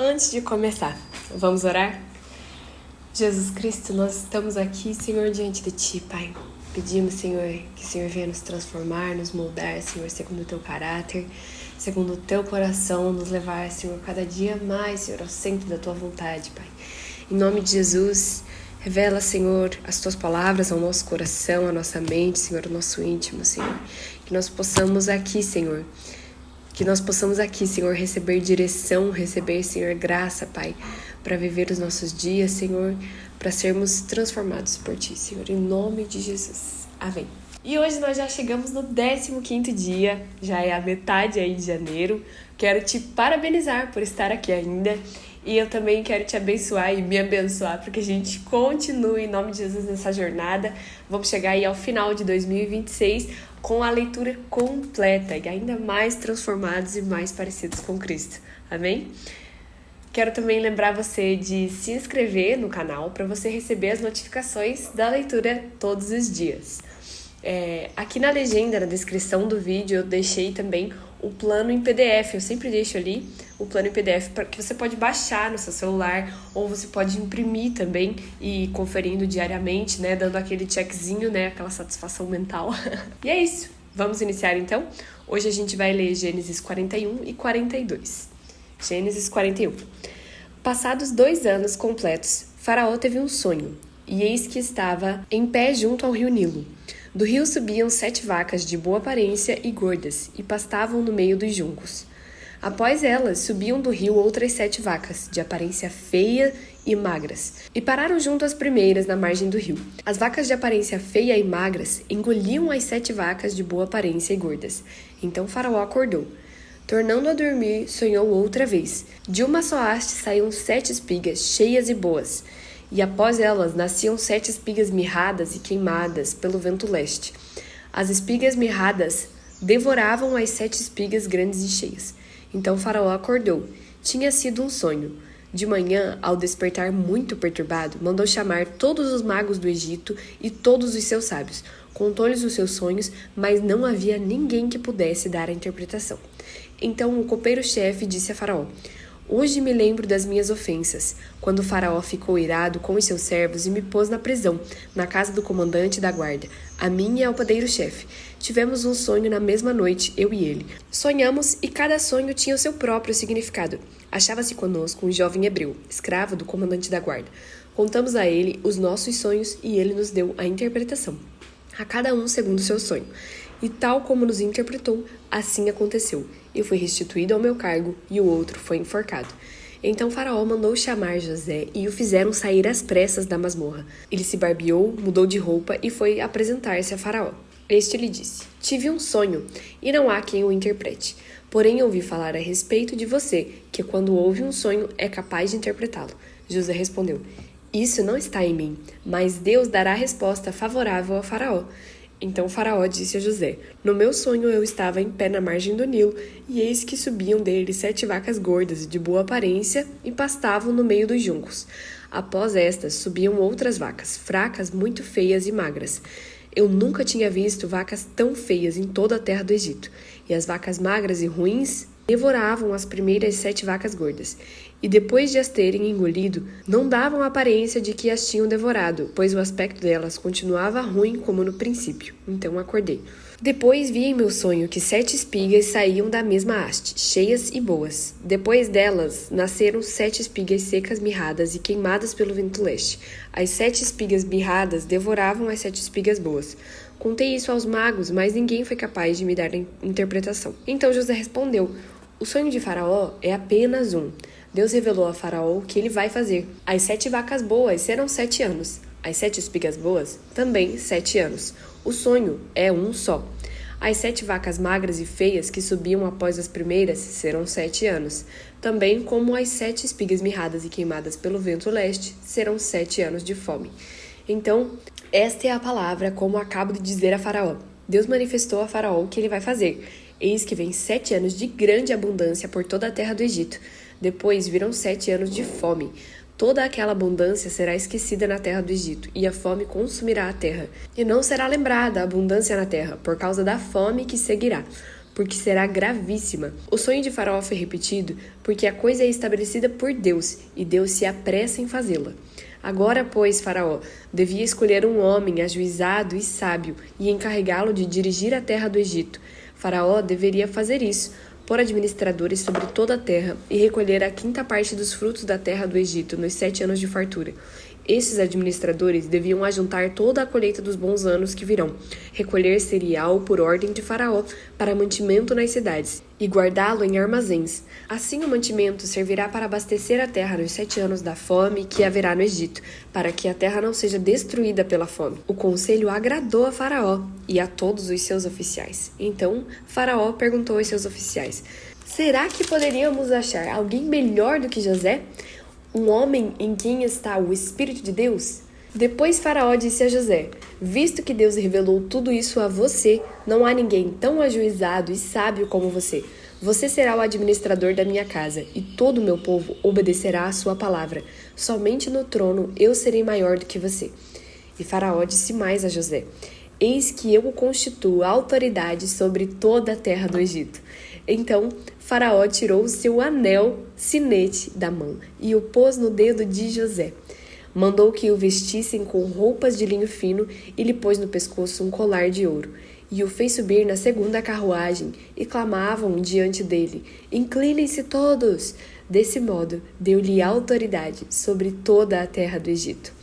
Antes de começar, vamos orar? Jesus Cristo, nós estamos aqui, Senhor, diante de Ti, Pai. Pedimos, Senhor, que o Senhor venha nos transformar, nos moldar, Senhor, segundo o Teu caráter, segundo o Teu coração, nos levar, Senhor, cada dia mais, Senhor, ao centro da Tua vontade, Pai. Em nome de Jesus, revela, Senhor, as Tuas palavras ao nosso coração, à nossa mente, Senhor, ao nosso íntimo, Senhor. Que nós possamos aqui, Senhor, receber direção, receber, Senhor, graça, Pai, para viver os nossos dias, Senhor, para sermos transformados por Ti, Senhor, em nome de Jesus. Amém. E hoje nós já chegamos no 15º dia, já é a metade aí de janeiro. Quero te parabenizar por estar aqui ainda e eu também quero te abençoar e me abençoar para que a gente continue em nome de Jesus nessa jornada. Vamos chegar aí ao final de 2026 com a leitura completa e ainda mais transformados e mais parecidos com Cristo. Amém? Quero também lembrar você de se inscrever no canal para você receber as notificações da leitura todos os dias. Aqui na legenda, na descrição do vídeo, eu deixei também o plano em PDF. Eu sempre deixo ali o plano em PDF para que você pode baixar no seu celular ou você pode imprimir também e ir conferindo diariamente, né, dando aquele checkzinho, né, aquela satisfação mental. E é isso. Vamos iniciar então? Hoje a gente vai ler Gênesis 41 e 42. Gênesis 41. Passados 2 anos completos, Faraó teve um sonho, e eis que estava em pé junto ao rio Nilo. Do rio subiam 7 vacas de boa aparência e gordas, e pastavam no meio dos juncos. Após elas, subiam do rio outras 7 vacas, de aparência feia e magras, e pararam junto às primeiras na margem do rio. As vacas de aparência feia e magras engoliam as 7 vacas de boa aparência e gordas. Então Faraó acordou. Tornando a dormir, sonhou outra vez. De uma só haste saíam 7 espigas, cheias e boas, e após elas nasciam 7 espigas mirradas e queimadas pelo vento leste. As espigas mirradas devoravam as 7 espigas grandes e cheias. Então Faraó acordou. Tinha sido um sonho. De manhã, ao despertar muito perturbado, mandou chamar todos os magos do Egito e todos os seus sábios. Contou-lhes os seus sonhos, mas não havia ninguém que pudesse dar a interpretação. Então o copeiro-chefe disse a Faraó: Hoje me lembro das minhas ofensas, quando o Faraó ficou irado com os seus servos e me pôs na prisão, na casa do comandante da guarda, a mim e ao padeiro-chefe. Tivemos um sonho na mesma noite, eu e ele. Sonhamos e cada sonho tinha o seu próprio significado. Achava-se conosco um jovem hebreu, escravo do comandante da guarda. Contamos a ele os nossos sonhos e ele nos deu a interpretação, a cada um segundo o seu sonho. E tal como nos interpretou, assim aconteceu. Eu fui restituído ao meu cargo e o outro foi enforcado. Então Faraó mandou chamar José e o fizeram sair às pressas da masmorra. Ele se barbeou, mudou de roupa e foi apresentar-se a Faraó. Este lhe disse: Tive um sonho e não há quem o interprete. Porém ouvi falar a respeito de você, que quando ouve um sonho é capaz de interpretá-lo. José respondeu: Isso não está em mim, mas Deus dará resposta favorável a Faraó. Então Faraó disse a José: No meu sonho eu estava em pé na margem do Nilo, e eis que subiam dele 7 vacas gordas, de boa aparência, e pastavam no meio dos juncos. Após estas, subiam outras vacas, fracas, muito feias e magras. Eu nunca tinha visto vacas tão feias em toda a terra do Egito. E as vacas magras e ruins devoravam as primeiras 7 vacas gordas. E depois de as terem engolido, não davam a aparência de que as tinham devorado, pois o aspecto delas continuava ruim como no princípio. Então acordei. Depois vi em meu sonho que 7 espigas saíam da mesma haste, cheias e boas. Depois delas nasceram 7 espigas secas, mirradas e queimadas pelo vento leste. As 7 espigas mirradas devoravam as 7 espigas boas. Contei isso aos magos, mas ninguém foi capaz de me dar a interpretação. Então José respondeu: O sonho de Faraó é apenas um. Deus revelou a Faraó o que ele vai fazer. As 7 vacas boas serão 7 anos. As 7 espigas boas, também 7 anos. O sonho é um só. As 7 vacas magras e feias que subiam após as primeiras serão 7 anos. Também como as 7 espigas mirradas e queimadas pelo vento leste serão 7 anos de fome. Então, esta é a palavra como acabo de dizer a Faraó. Deus manifestou a Faraó o que ele vai fazer. Eis que vem 7 anos de grande abundância por toda a terra do Egito. Depois virão 7 anos de fome. Toda aquela abundância será esquecida na terra do Egito, e a fome consumirá a terra. E não será lembrada a abundância na terra, por causa da fome que seguirá. porque será gravíssima. O sonho de Faraó foi repetido porque a coisa é estabelecida por Deus e Deus se apressa em fazê-la. Agora, pois, Faraó devia escolher um homem ajuizado e sábio e encarregá-lo de dirigir a terra do Egito. Faraó deveria fazer isso, pôr administradores sobre toda a terra e recolher a 5ª parte dos frutos da terra do Egito nos 7 anos de fartura. Esses administradores deviam ajuntar toda a colheita dos bons anos que virão, recolher cereal por ordem de Faraó para mantimento nas cidades e guardá-lo em armazéns. Assim o mantimento servirá para abastecer a terra nos 7 anos da fome que haverá no Egito, para que a terra não seja destruída pela fome. O conselho agradou a Faraó e a todos os seus oficiais. Então Faraó perguntou aos seus oficiais: será que poderíamos achar alguém melhor do que José? Um homem em quem está o Espírito de Deus? Depois Faraó disse a José: visto que Deus revelou tudo isso a você, não há ninguém tão ajuizado e sábio como você. Você será o administrador da minha casa, e todo o meu povo obedecerá à sua palavra. Somente no trono eu serei maior do que você. E Faraó disse mais a José: eis que eu o constituo autoridade sobre toda a terra do Egito. Então Faraó tirou o seu anel sinete da mão e o pôs no dedo de José. Mandou que o vestissem com roupas de linho fino e lhe pôs no pescoço um colar de ouro. E o fez subir na 2ª carruagem e clamavam diante dele: inclinem-se todos! Desse modo, deu-lhe autoridade sobre toda a terra do Egito.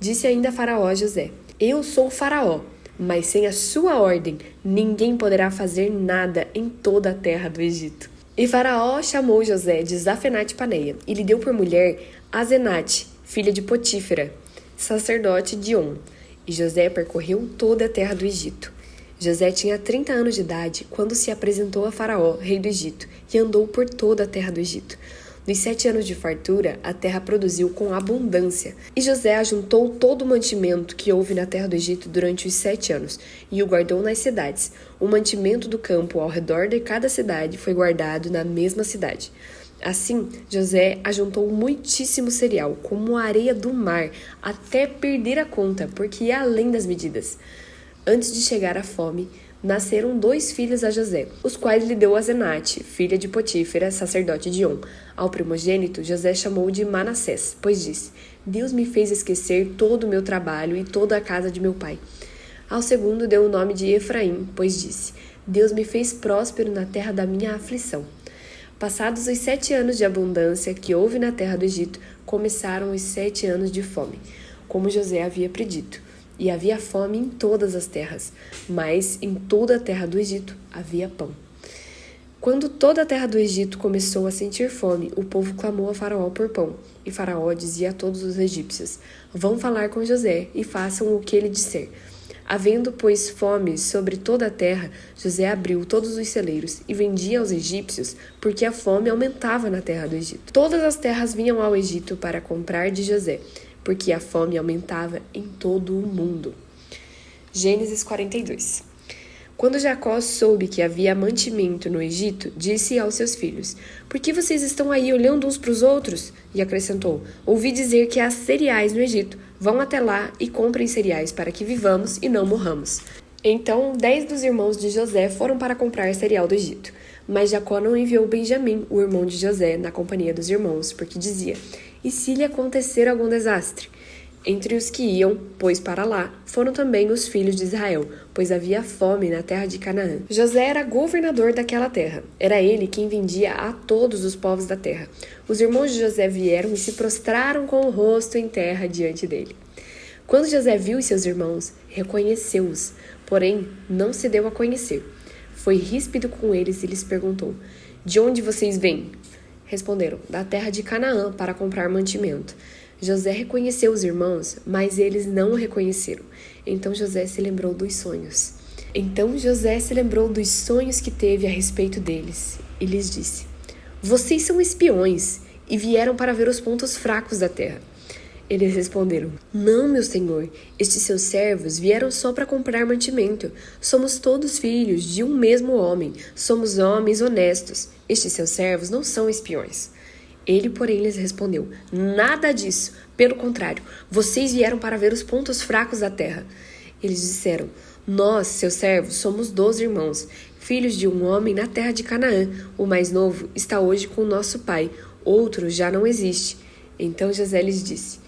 Disse ainda Faraó a José: eu sou Faraó, mas sem a sua ordem, ninguém poderá fazer nada em toda a terra do Egito. E Faraó chamou José de Zafenate-Paneia e lhe deu por mulher Asenate, filha de Potífera, sacerdote de On. E José percorreu toda a terra do Egito. José tinha 30 anos de idade quando se apresentou a Faraó, rei do Egito, e andou por toda a terra do Egito. Nos 7 anos de fartura, a terra produziu com abundância, e José ajuntou todo o mantimento que houve na terra do Egito durante os 7 anos, e o guardou nas cidades. O mantimento do campo ao redor de cada cidade foi guardado na mesma cidade. Assim, José ajuntou muitíssimo cereal, como a areia do mar, até perder a conta, porque ia além das medidas. Antes de chegar à fome, nasceram 2 filhos a José, os quais lhe deu Asenate, filha de Potífera, sacerdote de On. Ao primogênito, José chamou de Manassés, pois disse: Deus me fez esquecer todo o meu trabalho e toda a casa de meu pai. Ao segundo deu o nome de Efraim, pois disse: Deus me fez próspero na terra da minha aflição. Passados os 7 anos de abundância que houve na terra do Egito, começaram os 7 anos de fome, como José havia predito. E havia fome em todas as terras, mas em toda a terra do Egito havia pão. Quando toda a terra do Egito começou a sentir fome, o povo clamou a Faraó por pão. E Faraó dizia a todos os egípcios: Vão falar com José e façam o que ele disser. Havendo, pois, fome sobre toda a terra, José abriu todos os celeiros e vendia aos egípcios, porque a fome aumentava na terra do Egito. Todas as terras vinham ao Egito para comprar de José, porque a fome aumentava em todo o mundo. Gênesis 42. Quando Jacó soube que havia mantimento no Egito, disse aos seus filhos: Por que vocês estão aí olhando uns para os outros? E acrescentou: Ouvi dizer que há cereais no Egito. Vão até lá e comprem cereais para que vivamos e não morramos. Então 10 dos irmãos de José foram para comprar cereal do Egito. Mas Jacó não enviou Benjamim, o irmão de José, na companhia dos irmãos, porque dizia: E se lhe acontecer algum desastre? Entre os que iam, pois para lá, foram também os filhos de Israel, pois havia fome na terra de Canaã. José era governador daquela terra. Era ele quem vendia a todos os povos da terra. Os irmãos de José vieram e se prostraram com o rosto em terra diante dele. Quando José viu os seus irmãos, reconheceu-os, porém não se deu a conhecer. Foi ríspido com eles e lhes perguntou: De onde vocês vêm? Responderam: Da terra de Canaã, para comprar mantimento. José reconheceu os irmãos, mas eles não o reconheceram. Então José se lembrou dos sonhos que teve a respeito deles e lhes disse: Vocês são espiões e vieram para ver os pontos fracos da terra. Eles responderam: Não, meu senhor, estes seus servos vieram só para comprar mantimento. Somos todos filhos de um mesmo homem, somos homens honestos. Estes seus servos não são espiões. Ele, porém, lhes respondeu: Nada disso. Pelo contrário, vocês vieram para ver os pontos fracos da terra. Eles disseram: Nós, seus servos, somos 12 irmãos, filhos de um homem na terra de Canaã. O mais novo está hoje com nosso pai, outro já não existe. Então José lhes disse: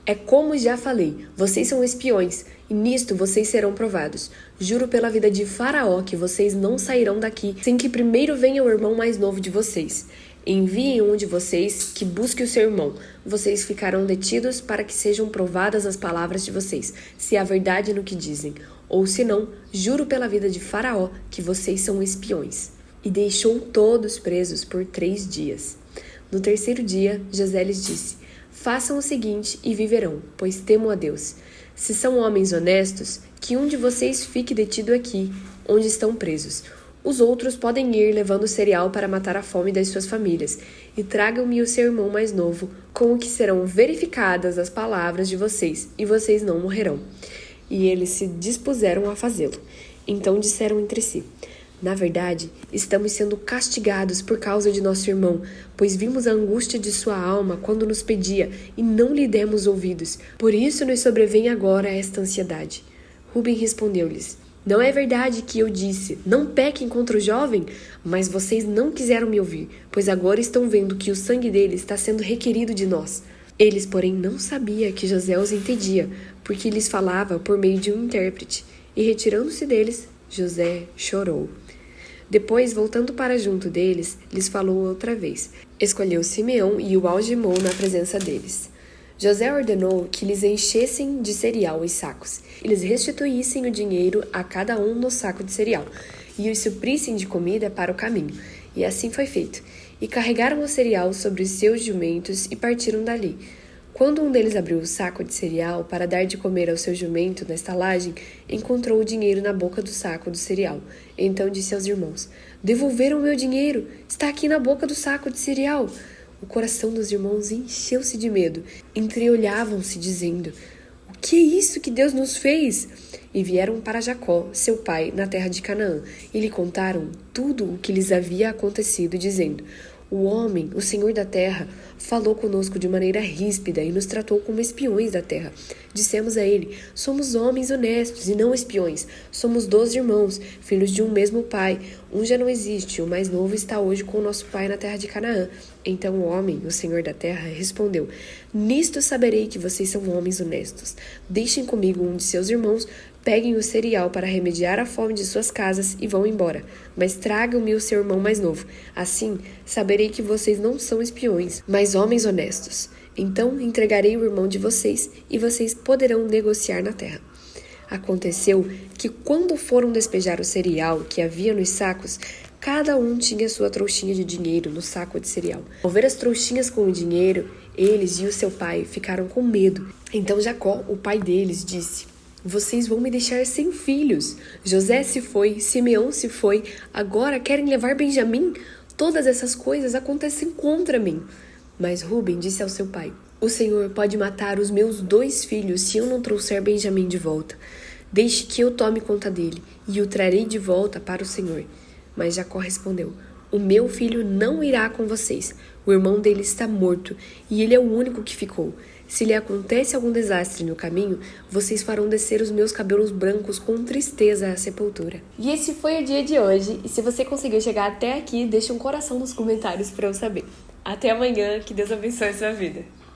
é como já falei, vocês são espiões, e nisto vocês serão provados. Juro pela vida de Faraó que vocês não sairão daqui sem que primeiro venha o irmão mais novo de vocês. Enviem um de vocês que busque o seu irmão. Vocês ficarão detidos para que sejam provadas as palavras de vocês, se há verdade no que dizem. Ou se não, juro pela vida de Faraó que vocês são espiões. E deixou todos presos por 3 dias. No terceiro dia, José lhes disse: façam o seguinte e viverão, pois temo a Deus. Se são homens honestos, que um de vocês fique detido aqui, onde estão presos. Os outros podem ir levando cereal para matar a fome das suas famílias, e tragam-me o seu irmão mais novo, com o que serão verificadas as palavras de vocês, e vocês não morrerão. E eles se dispuseram a fazê-lo. Então disseram entre si: na verdade, estamos sendo castigados por causa de nosso irmão, pois vimos a angústia de sua alma quando nos pedia, e não lhe demos ouvidos. Por isso nos sobrevém agora esta ansiedade. Rubem respondeu-lhes: não é verdade que eu disse, não pequem contra o jovem? Mas vocês não quiseram me ouvir, pois agora estão vendo que o sangue dele está sendo requerido de nós. Eles, porém, não sabiam que José os entendia, porque lhes falava por meio de um intérprete. E retirando-se deles, José chorou. Depois, voltando para junto deles, lhes falou outra vez. Escolheu Simeão e o algemou na presença deles. José ordenou que lhes enchessem de cereal os sacos, e lhes restituíssem o dinheiro a cada um no saco de cereal, e os suprissem de comida para o caminho. E assim foi feito. E carregaram o cereal sobre os seus jumentos e partiram dali. Quando um deles abriu o saco de cereal para dar de comer ao seu jumento na estalagem, encontrou o dinheiro na boca do saco do cereal. Então disse aos irmãos: devolveram o meu dinheiro! Está aqui na boca do saco de cereal! O coração dos irmãos encheu-se de medo. Entreolhavam-se, dizendo: o que é isso que Deus nos fez? E vieram para Jacó, seu pai, na terra de Canaã, e lhe contaram tudo o que lhes havia acontecido, dizendo: o homem, o Senhor da terra, falou conosco de maneira ríspida e nos tratou como espiões da terra. Dissemos a ele: somos homens honestos e não espiões. Somos 12 irmãos, filhos de um mesmo pai. Um já não existe, o mais novo está hoje com o nosso pai na terra de Canaã. Então o homem, o Senhor da terra, respondeu: nisto saberei que vocês são homens honestos. Deixem comigo um de seus irmãos, peguem o cereal para remediar a fome de suas casas e vão embora. Mas tragam-me o seu irmão mais novo. Assim, saberei que vocês não são espiões, mas homens honestos. Então entregarei o irmão de vocês e vocês poderão negociar na terra. Aconteceu que quando foram despejar o cereal que havia nos sacos, cada um tinha sua trouxinha de dinheiro no saco de cereal. Ao ver as trouxinhas com o dinheiro, eles e o seu pai ficaram com medo. Então Jacó, o pai deles, disse: vocês vão me deixar sem filhos. José se foi, Simeão se foi, agora querem levar Benjamim? Todas essas coisas acontecem contra mim. Mas Rubem disse ao seu pai: o Senhor pode matar os meus 2 filhos se eu não trouxer Benjamim de volta. Deixe que eu tome conta dele, e o trarei de volta para o Senhor. Mas Jacó respondeu: o meu filho não irá com vocês. O irmão dele está morto, e ele é o único que ficou. Se lhe acontece algum desastre no caminho, vocês farão descer os meus cabelos brancos com tristeza à sepultura. E esse foi o dia de hoje, e se você conseguiu chegar até aqui, deixa um coração nos comentários para eu saber. Até amanhã, que Deus abençoe a sua vida.